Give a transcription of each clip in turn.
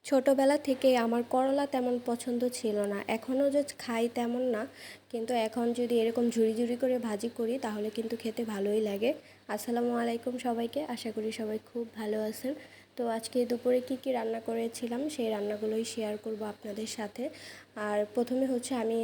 ছোটোবেলা থেকে আমার করলা তেমন পছন্দ ছিল না, এখনও যে খাই তেমন না। কিন্তু এখন যদি এরকম ঝুরি ঝুরি করে ভাজি করি তাহলে কিন্তু খেতে ভালোই লাগে। আসসালামু আলাইকুম সবাইকে, আশা করি সবাই খুব ভালো আছেন। তো আজকে দুপুরে কি রান্না করেছিলাম সেই রান্নাগুলোই শেয়ার করব আপনাদের সাথে। আর প্রথমে আমি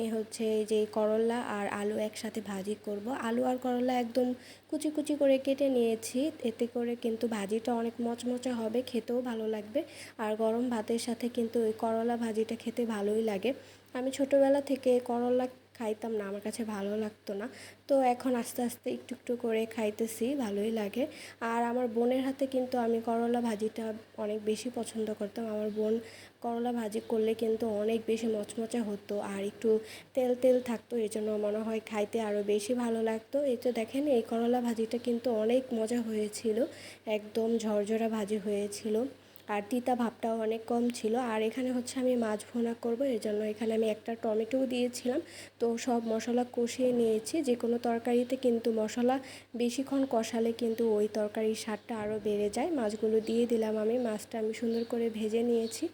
এই যে করলা আর আলু একসাথে ভাজি করব। আলু আর করলা একদম কুচি কুচি করে কেটে নিয়েছি, এতে করে কিন্তু ভাজিটা অনেক মচমচে হবে, খেতেও ভালো লাগবে। আর গরম ভাতের সাথে কিন্তু ওই করলা ভাজিটা খেতে ভালোই লাগে। আমি ছোটোবেলা থেকে করলা খাইতাম না, আমার কাছে ভালো লাগতো না। তো এখন আস্তে আস্তে একটু একটু করে খাইতেছি, ভালোই লাগে। আর আমার বোনের হাতে কিন্তু আমি করলা ভাজিটা অনেক বেশি পছন্দ করতাম। আমার বোন করলা ভাজি করলে কিন্তু অনেক বেশি মচমচে হতো আর একটু তেল তেল থাকতো, এই জন্য মনে হয় খাইতে আরও বেশি ভালো লাগতো। এই তো দেখেন, এই করলা ভাজিটা কিন্তু অনেক মজা হয়েছিল, একদম ঝরঝরা ভাজি হয়েছিল। আর তিতা ভাবটাও অনেক কম ছিল। আর এখানে আমি মাছ ভুনা করব, এর জন্য এখানে আমি একটা টমেটোও দিয়েছিলাম। তো সব মশলা কষিয়ে নিয়েছি। যে কোনো তরকারিতে কিন্তু মশলা বেশিক্ষণ কষালে কিন্তু ওই তরকারির স্বাদটা আরও বেড়ে যায়। মাছগুলো দিয়ে দিলাম, মাছটা আমি সুন্দর করে ভেজে নিয়েছি।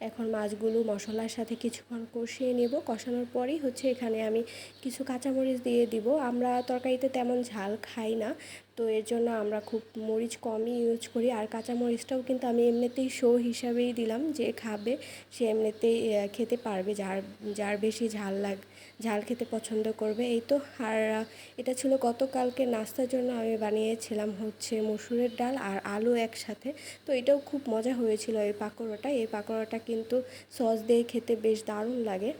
এখন মাছগুলো মশলার সাথে কিছুক্ষণ কষিয়ে নেব। কষানোর পরেই এখানে আমি কিছু কাঁচামরিচ দিয়ে দিব। আমরা তরকারিতে তেমন ঝাল খাই না, তো এর জন্য আমরা খুব মরিচ কমই ইউজ করি। আর কাঁচামরিচটাও কিন্তু আমি এমনিতেই শো হিসাবেই দিলাম, যে খাবে সে এমনিতেই খেতে পারবে, যার যার বেশি ঝাল খেতে পছন্দ করবে। এই তো। আর এটা ছিল গতকালকে নাস্তার জন্য আমি বানিয়েছিলাম মসুরের ডাল আর আলু একসাথে। তো এটাও খুব মজা হয়েছিল। এই পাকোড়াটা কিন্তু সস দিয়ে খেতে বেশ দারুণ লাগে।